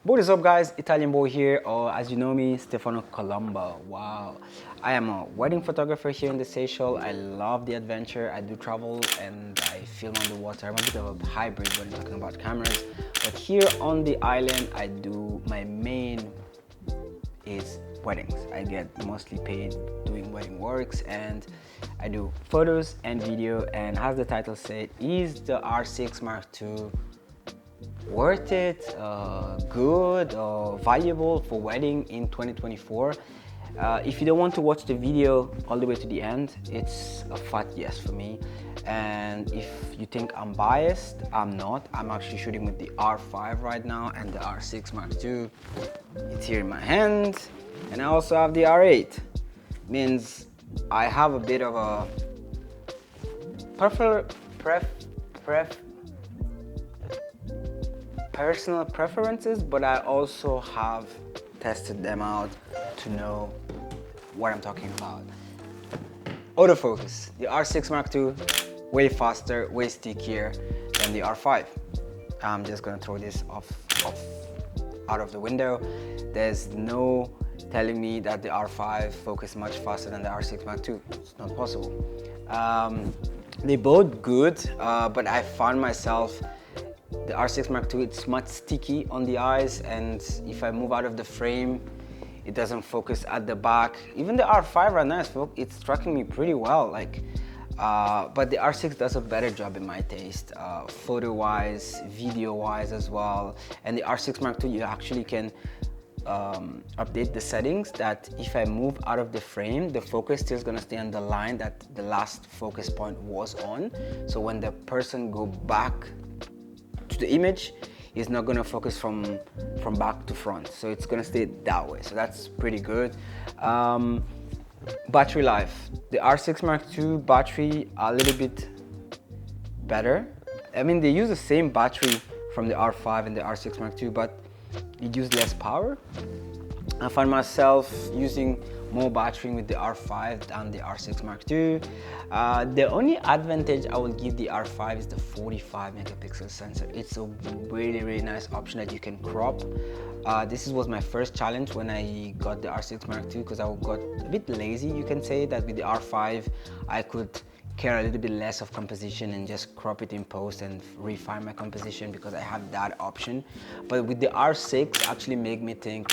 What is up, guys? Italian boy here, or as you know me, Stefano Colombo. Wow, I am a wedding photographer here in the Seychelles. I love the adventure. I do travel and I film on the water. I'm a bit of a hybrid when talking about cameras, but here on the island I do my main is weddings. I get mostly paid doing wedding works, and I do photos and video. And as the title said, is the R6 Mark II worth it, good or valuable for wedding in 2024? If you don't want to watch the video all the way to the end, it's a fat yes for me. And if you think I'm biased, I'm not. I'm actually shooting with the R5 right now and the R6 Mark II. It's here in my hand, and I also have the R8. Means I have a bit of a personal preferences, but I also have tested them out to know what I'm talking about. Autofocus. The R6 Mark II, way faster, way stickier than the R5. I'm just gonna throw this out of the window. There's no telling me that the R5 focus much faster than the R6 Mark II. It's not possible. They're both good, but I found myself the R6 Mark II, it's much sticky on the eyes, and if I move out of the frame, it doesn't focus at the back. Even the R5 right now, it's tracking me pretty well. But the R6 does a better job in my taste, photo-wise, video-wise as well. And the R6 Mark II, you actually can update the settings that if I move out of the frame, the focus still is gonna stay on the line that the last focus point was on. So when the person go back to the image, is not gonna focus from back to front, so it's gonna stay that way. So that's pretty good. Battery life, the R6 Mark II battery a little bit better. I mean, they use the same battery from the R5 and the R6 Mark II, but it uses less power. I find myself using more battery with the R5 than the R6 Mark II. The only advantage I will give the R5 is the 45 megapixel sensor. It's a really nice option that you can crop. This was my first challenge when I got the R6 Mark II, because I got a bit lazy, you can say, that with the R5 I could care a little bit less of composition and just crop it in post and refine my composition because I have that option. But with the R6 actually made me think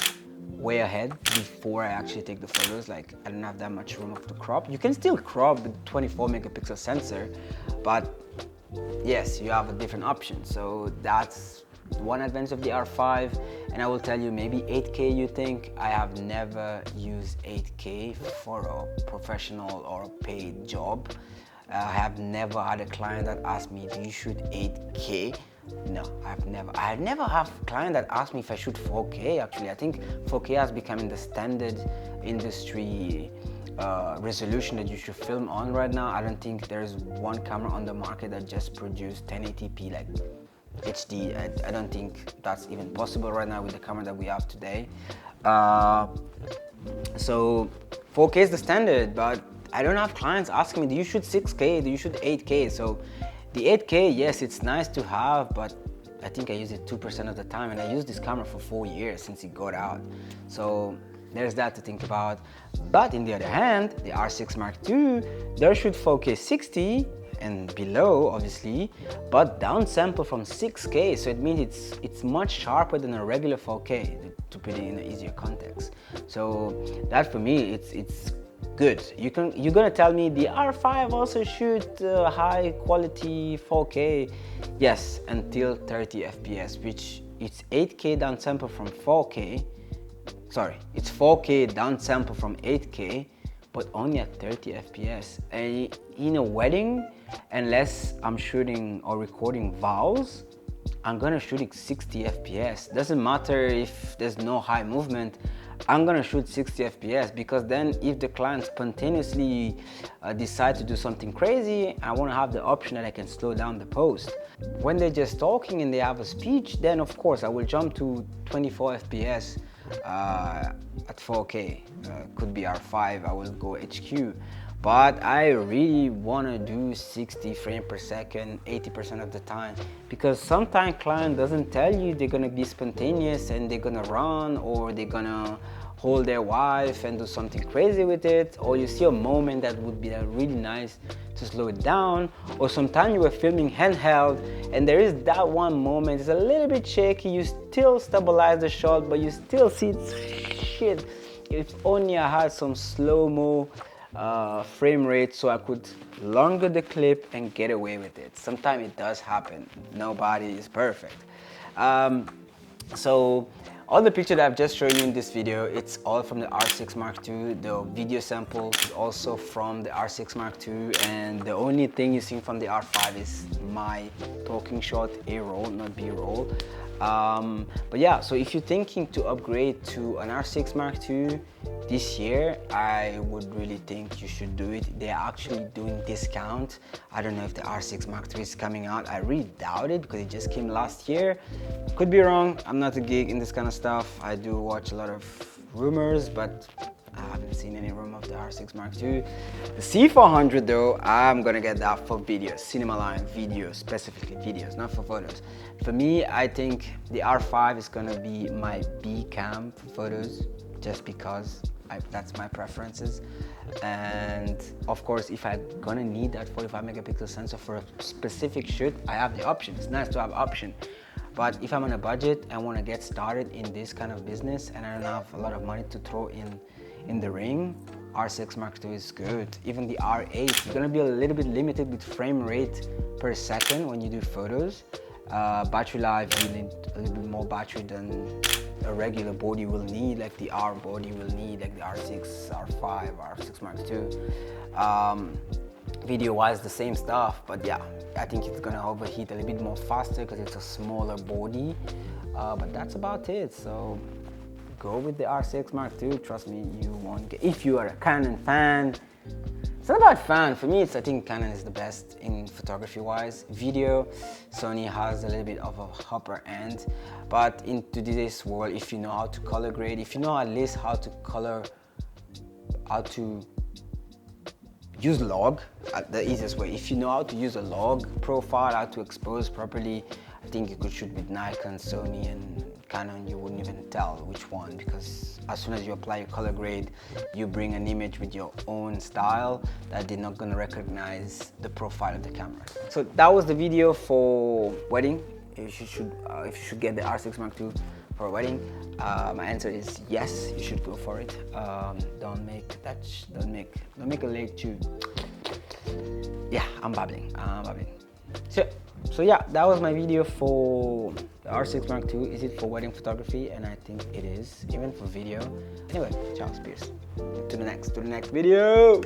way ahead before I actually take the photos. Like, I don't have that much room to crop. You can still crop with 24 megapixel sensor, but yes, you have a different option. So that's one advantage of the R5. And I will tell you, maybe 8K you think. I have never used 8K for a professional or a paid job. I have never had a client that asked me, do you shoot 8K? No, I never have a client that asked me if I shoot 4K. Actually, I think 4K has become the standard industry resolution that you should film on right now. I don't think there's one camera on the market that just produced 1080p like HD. I don't think that's even possible right now with the camera that we have today. So 4K is the standard, but I don't have clients asking me, do you shoot 6K? Do you shoot 8K? So the 8K, yes, it's nice to have, but I think I use it 2% of the time, and I used this camera for 4 years since it got out. So there's that to think about. But in the other hand, the R6 Mark II does shoot 4K 60 and below, obviously, but downsample from 6K. So it means it's much sharper than a regular 4K, to put it in an easier context. So that for me, it's good. You're gonna tell me the R5 also shoot high quality 4K. Yes, until 30 FPS, which it's 8K downsample from 4K. Sorry, it's 4K downsample from 8K, but only at 30 FPS. And in a wedding, unless I'm shooting or recording vows, I'm gonna shoot at 60 FPS. Doesn't matter if there's no high movement, I'm gonna shoot 60 FPS, because then if the client spontaneously decide to do something crazy, I wanna have the option that I can slow down the post. When they're just talking and they have a speech, then of course I will jump to 24 FPS at 4K. Could be R5, I will go HQ. but I really want to do 60 frames per second 80% of the time, because sometimes client doesn't tell you they're gonna be spontaneous and they're gonna run, or they're gonna hold their wife and do something crazy with it, or you see a moment that would be really nice to slow it down, or sometimes you were filming handheld and there is that one moment, it's a little bit shaky, you still stabilize the shot but you still see shit, if only I had some slow-mo frame rate so I could longer the clip and get away with it. Sometimes it does happen, nobody is perfect. So all the picture that I've just shown you in this video, it's all from the R6 Mark II. The video sample is also from the R6 Mark II, and the only thing you see from the R5 is my talking shot, A-roll, not B-roll. But yeah, so if you're thinking to upgrade to an R6 Mark II this year, I would really think you should do it. They're actually doing discount. I don't know if the R6 Mark III is coming out. I really doubt it because it just came last year. Could be wrong. I'm not a geek in this kind of stuff. I do watch a lot of rumors, but I haven't seen any rumor of the R6 Mark II. The C400 though, I'm gonna get that for videos, cinema line videos, specifically videos, not for photos. For me, I think the R5 is gonna be my B cam for photos, just because that's my preferences. And of course, if I'm gonna need that 45 megapixel sensor for a specific shoot, I have the option. It's nice to have option. But if I'm on a budget and want to get started in this kind of business and I don't have a lot of money to throw in the ring, R6 Mark II is good. Even the R8, you're gonna be a little bit limited with frame rate per second when you do photos. Battery life, you need a little bit more battery than a regular body will need, like the R body will need, like the R6, R5, R6 Mark II. Video wise, the same stuff, but yeah, I think it's gonna overheat a little bit more faster because it's a smaller body. But that's about it. So go with the R6 Mark II. Trust me, you won't get, if you are a Canon fan. It's not about fan. For me, I think Canon is the best in photography wise. Video, Sony has a little bit of a upper end, but in today's world, if you know how to color grade, if you know at least how to use log, the easiest way. If you know how to use a log profile, how to expose properly, I think you could shoot with Nikon, Sony, and Canon. You wouldn't even tell which one, because as soon as you apply your color grade, you bring an image with your own style that they're not gonna recognize the profile of the camera. So that was the video for wedding. If you should get the R6 Mark II for a wedding, my answer is yes, you should go for it. Don't make a leg too. Yeah, I'm babbling. So yeah, that was my video for the R6 Mark II. Is it for wedding photography? And I think it is, even for video. Anyway, ciao, peace. To the next video.